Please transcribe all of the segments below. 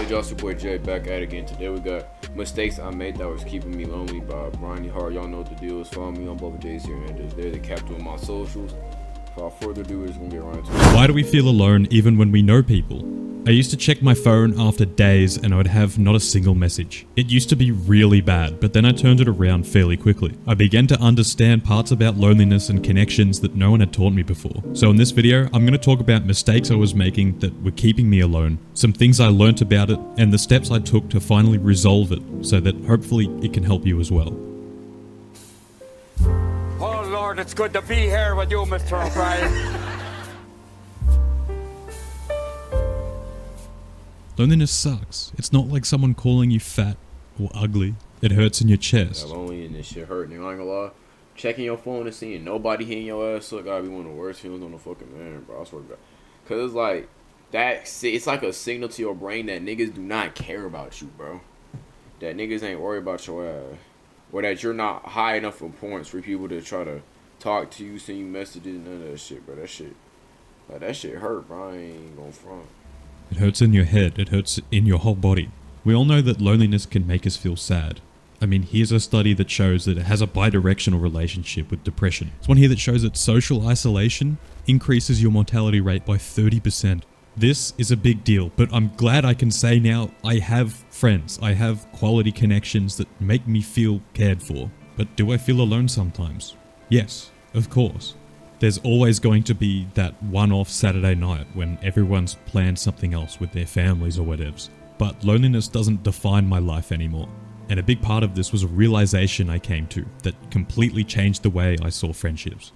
good, y'all? It's your boy Jay back at it again. Today we got Mistakes I Made That Was Keeping Me Lonely by Brian Hart. Y'all know what the deal is. Follow me on both the Jays here and they're the captain of my socials. Without further ado, we're just gonna get right into it. Why do we feel alone even when we know people? I used to check my phone after days and I would have not a single message. It used to be really bad, but then I turned it around fairly quickly. I began to understand parts about loneliness and connections that no one had taught me before. So in this video, I'm going to talk about mistakes I was making that were keeping me alone, some things I learnt about it, and the steps I took to finally resolve it so that hopefully it can help you as well. Oh Lord, it's good to be here with you, Mr. O'Brien. Loneliness sucks. It's not like someone calling you fat or ugly. It hurts in your chest. That lonely and this shit hurt. Nigga, I ain't gonna lie. Checking your phone and seeing nobody hitting your ass, so it gotta be one of the worst feelings on the fucking man, bro. I swear to God. Cause it's like it's like a signal to your brain that niggas do not care about you, bro. That niggas ain't worried about your ass, or that you're not high enough in points for people to try to talk to you, send you messages, none of that shit, bro. That shit hurt, bro. I ain't gonna front. It hurts in your head, it hurts in your whole body. We all know that loneliness can make us feel sad. I mean, here's a study that shows that it has a bi-directional relationship with depression. There's one here that shows that social isolation increases your mortality rate by 30%. This is a big deal, but I'm glad I can say now I have friends. I have quality connections that make me feel cared for. But do I feel alone sometimes? Yes, of course. There's always going to be that one-off Saturday night when everyone's planned something else with their families or whatevs. But loneliness doesn't define my life anymore. And a big part of this was a realization I came to that completely changed the way I saw friendships.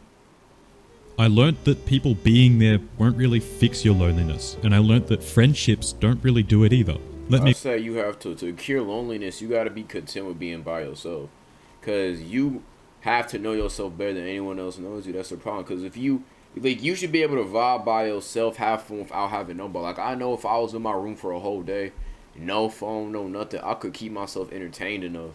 I learnt that people being there won't really fix your loneliness, and I learnt that friendships don't really do it either. I say you have to cure loneliness, you gotta be content with being by yourself. Cause you have to know yourself better than anyone else knows you. That's the problem. Because if you should be able to vibe by yourself, have fun without having nobody. Like, I know if I was in my room for a whole day, no phone, no nothing, I could keep myself entertained enough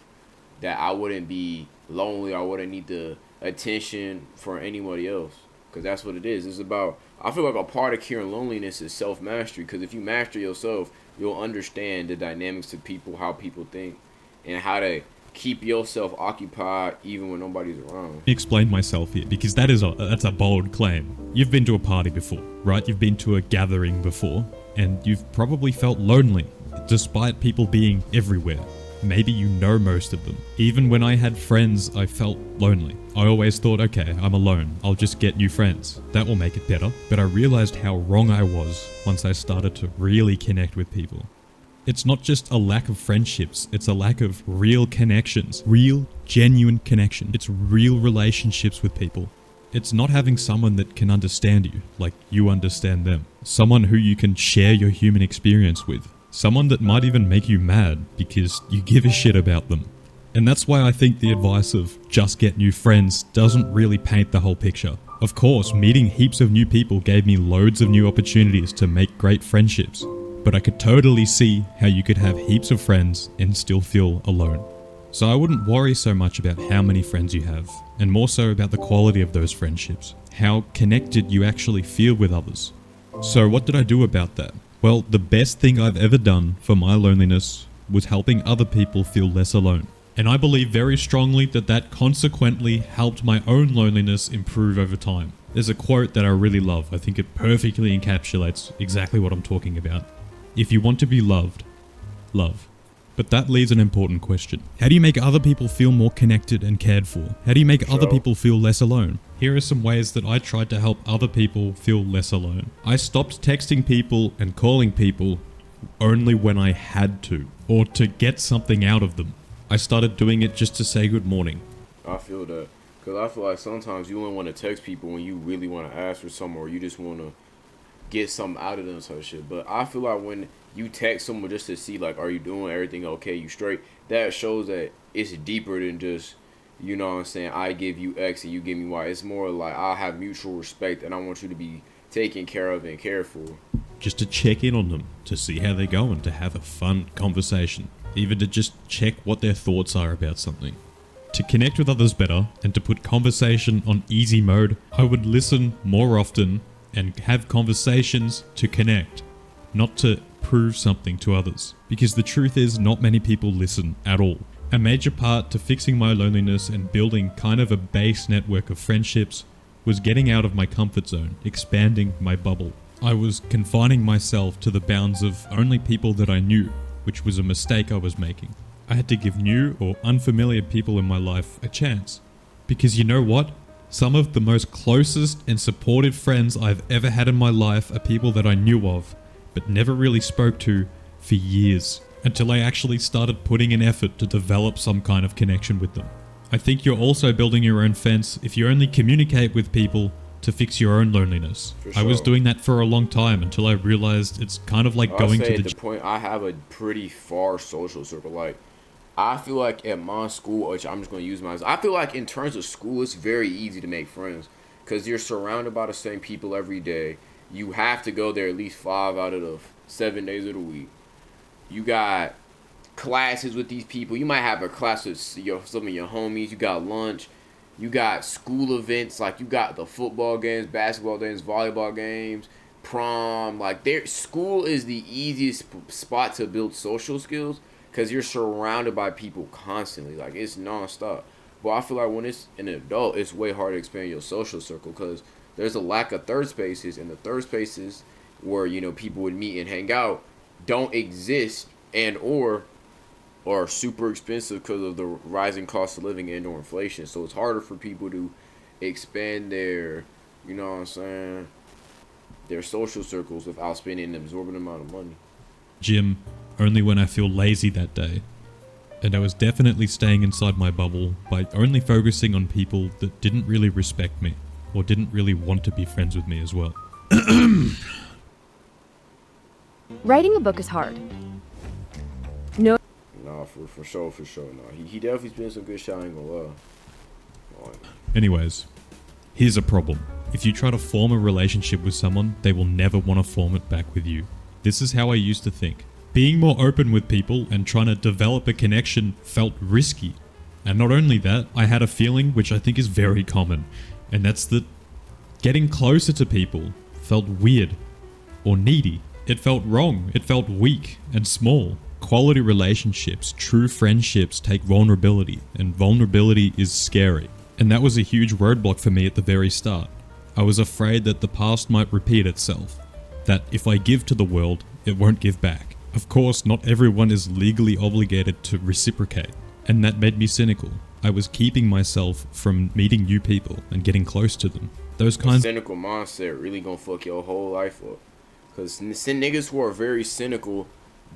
that I wouldn't be lonely. I wouldn't need the attention for anybody else. Because that's what it is. It's about, I feel like a part of curing loneliness is self-mastery. Because if you master yourself, you'll understand the dynamics of people, how people think, and how to keep yourself occupied even when nobody's around. Let me explain myself here, because that's a bold claim. You've been to a party before, right? You've been to a gathering before, and you've probably felt lonely, despite people being everywhere. Maybe you know most of them. Even when I had friends, I felt lonely. I always thought, okay, I'm alone. I'll just get new friends. That will make it better. But I realized how wrong I was once I started to really connect with people. It's not just a lack of friendships, it's a lack of real connections, real, genuine connection. It's real relationships with people. It's not having someone that can understand you, like you understand them. Someone who you can share your human experience with. Someone that might even make you mad because you give a shit about them. And that's why I think the advice of just get new friends doesn't really paint the whole picture. Of course, meeting heaps of new people gave me loads of new opportunities to make great friendships. But I could totally see how you could have heaps of friends and still feel alone. So I wouldn't worry so much about how many friends you have, and more so about the quality of those friendships, how connected you actually feel with others. So what did I do about that? Well, the best thing I've ever done for my loneliness was helping other people feel less alone. And I believe very strongly that that consequently helped my own loneliness improve over time. There's a quote that I really love. I think it perfectly encapsulates exactly what I'm talking about. If you want to be loved, love. But that leaves an important question. How do you make other people feel more connected and cared for? How do you make other people feel less alone? Here are some ways that I tried to help other people feel less alone. I stopped texting people and calling people only when I had to, or to get something out of them. I started doing it just to say good morning. I feel that. Because I feel like sometimes you only want to text people when you really want to ask for something, or you just want to get something out of them, sort of shit. But I feel like when you text someone just to see, like, are you doing everything okay, you straight, that shows that it's deeper than just, you know what I'm saying, I give you X and you give me Y. It's more like I have mutual respect and I want you to be taken care of and cared for. Just to check in on them, to see how they're going, to have a fun conversation, even to just check what their thoughts are about something. To connect with others better and to put conversation on easy mode, I would listen more often and have conversations to connect, not to prove something to others, because the truth is not many people listen at all. A major part to fixing my loneliness and building kind of a base network of friendships was getting out of my comfort zone, expanding my bubble. I was confining myself to the bounds of only people that I knew, which was a mistake I was making. I had to give new or unfamiliar people in my life a chance. Because you know what? Some of the most closest and supportive friends I've ever had in my life are people that I knew of, but never really spoke to for years, until I actually started putting in effort to develop some kind of connection with them. I think you're also building your own fence if you only communicate with people to fix your own loneliness. For sure. I was doing that for a long time until I realized it's kind of like going to the point. I have a pretty far social circle. Like, I feel like at my school, which I'm just going to use mine. I feel like in terms of school, it's very easy to make friends because you're surrounded by the same people every day. You have to go there at least 5 out of the 7 days of the week. You got classes with these people. You might have a class with some of your homies. You got lunch. You got school events. Like, you got the football games, basketball games, volleyball games, prom. Like, school is the easiest spot to build social skills because you're surrounded by people constantly. Like, it's nonstop. But I feel like when it's an adult, it's way harder to expand your social circle because there's a lack of third spaces, and the third spaces where, you know, people would meet and hang out don't exist and or are super expensive because of the rising cost of living and or inflation. So it's harder for people to expand their, you know what I'm saying, their social circles without spending an absorbent amount of money. Gym only when I feel lazy that day. And I was definitely staying inside my bubble by only focusing on people that didn't really respect me or didn't really want to be friends with me as well. Writing a book is hard. No. Nah, for sure. Nah, he definitely spent some good shit, I ain't gonna lie. Anyways, here's a problem. If you try to form a relationship with someone, they will never want to form it back with you. This is how I used to think. Being more open with people and trying to develop a connection felt risky. And not only that, I had a feeling which I think is very common, and that's that getting closer to people felt weird or needy. It felt wrong, it felt weak and small. Quality relationships, true friendships take vulnerability, and vulnerability is scary. And that was a huge roadblock for me at the very start. I was afraid that the past might repeat itself, that if I give to the world, it won't give back. Of course, not everyone is legally obligated to reciprocate, and that made me cynical. I was keeping myself from meeting new people and getting close to them. Those kinds of cynical mindset really gonna fuck your whole life up. Cause niggas who are very cynical,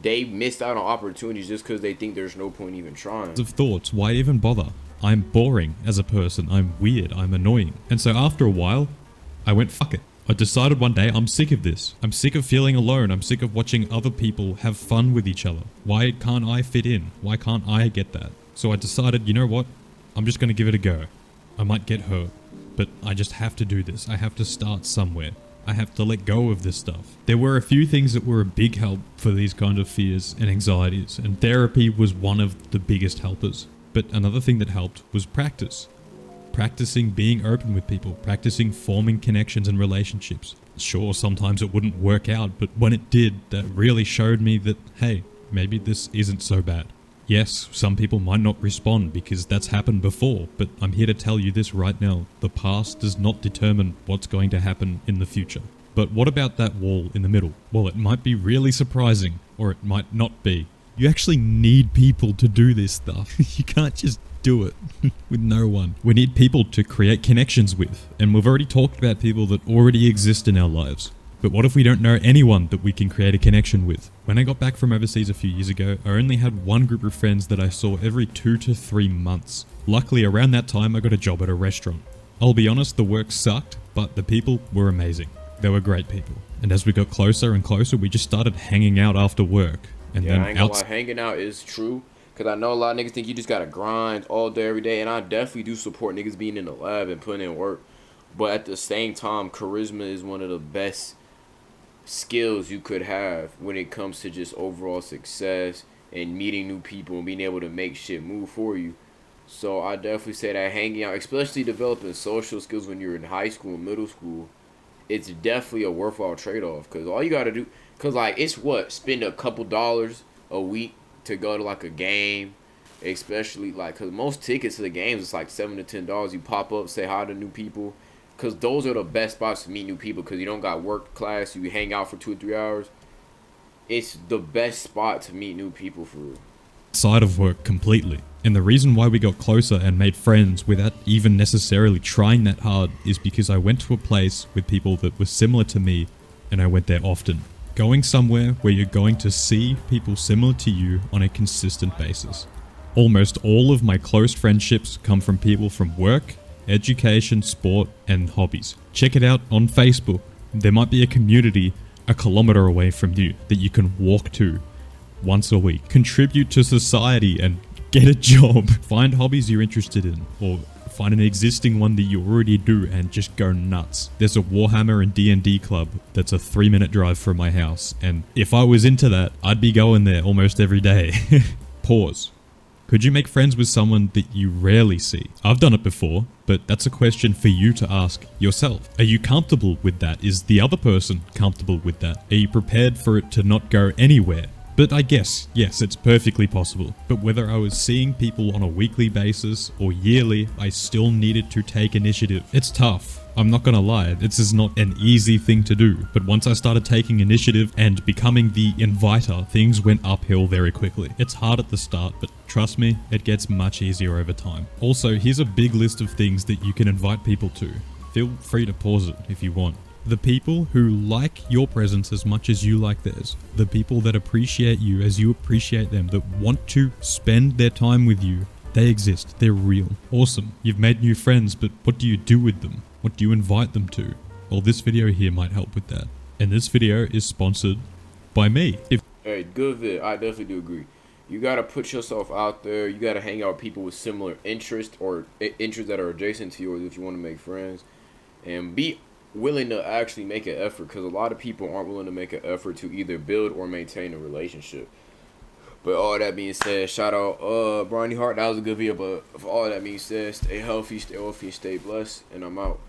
they missed out on opportunities just because they think there's no point even trying. Of thoughts, why even bother? I'm boring as a person, I'm weird, I'm annoying. And so after a while, I went fuck it. I decided one day I'm sick of this. I'm sick of feeling alone. I'm sick of watching other people have fun with each other. Why can't I fit in? Why can't I get that? So I decided, you know what? I'm just going to give it a go. I might get hurt, but I just have to do this. I have to start somewhere. I have to let go of this stuff. There were a few things that were a big help for these kind of fears and anxieties, and therapy was one of the biggest helpers. But another thing that helped was practice. Practicing being open with people, practicing forming connections and relationships. Sure, sometimes it wouldn't work out, but when it did, that really showed me that, hey, maybe this isn't so bad. Yes, some people might not respond because that's happened before, but I'm here to tell you this right now. The past does not determine what's going to happen in the future. But what about that wall in the middle? Well, it might be really surprising, or it might not be. You actually need people to do this stuff. You can't just do it with no one. We need people to create connections with, and we've already talked about people that already exist in our lives. But what if we don't know anyone that we can create a connection with? When I got back from overseas a few years ago, I only had one group of friends that I saw every 2 to 3 months. Luckily, around that time, I got a job at a restaurant. I'll be honest, the work sucked, but the people were amazing. They were great people. And as we got closer and closer, we just started hanging out after work. And yeah, I ain't gonna lie, hanging out is true. Because I know a lot of niggas think you just gotta grind all day, every day. And I definitely do support niggas being in the lab and putting in work. But at the same time, charisma is one of the best skills you could have when it comes to just overall success and meeting new people and being able to make shit move for you. So I definitely say that hanging out, especially developing social skills when you're in high school and middle school, it's definitely a worthwhile trade-off. Because all you gotta do, Cause like it's what, spend a couple dollars a week to go to like a game, especially like, cause most tickets to the games it's like $7 to $10. You pop up, say hi to new people, cause those are the best spots to meet new people. Cause you don't got work, class, you hang out for 2 or 3 hours. It's the best spot to meet new people for real. Side of work completely. And the reason why we got closer and made friends without even necessarily trying that hard is because I went to a place with people that were similar to me, and I went there often. Going somewhere where you're going to see people similar to you on a consistent basis. Almost all of my close friendships come from people from work, education, sport, and hobbies. Check it out on Facebook. There might be a community a kilometer away from you that you can walk to once a week. Contribute to society and get a job. Find hobbies you're interested in, or find an existing one that you already do and just go nuts. There's a Warhammer and D&D club that's a 3-minute drive from my house, and if I was into that, I'd be going there almost every day. Pause. Could you make friends with someone that you rarely see? I've done it before, but that's a question for you to ask yourself. Are you comfortable with that? Is the other person comfortable with that? Are you prepared for it to not go anywhere? But I guess, yes, it's perfectly possible. But whether I was seeing people on a weekly basis or yearly, I still needed to take initiative. It's tough. I'm not gonna lie, this is not an easy thing to do. But once I started taking initiative and becoming the inviter, things went uphill very quickly. It's hard at the start, but trust me, it gets much easier over time. Also, here's a big list of things that you can invite people to. Feel free to pause it if you want. The people who like your presence as much as you like theirs. The people that appreciate you as you appreciate them, that want to spend their time with you. They exist. They're real. Awesome. You've made new friends, but what do you do with them? What do you invite them to? Well, this video here might help with that. And this video is sponsored by me. Hey, good vid. I definitely do agree. You gotta put yourself out there. You gotta hang out with people with similar interests or interests that are adjacent to yours if you want to make friends. And be willing to actually make an effort, because a lot of people aren't willing to make an effort to either build or maintain a relationship. But all that being said, shout out Bronny Hart. That was a good video. But for all that being said, stay healthy, stay wealthy, stay blessed, and I'm out.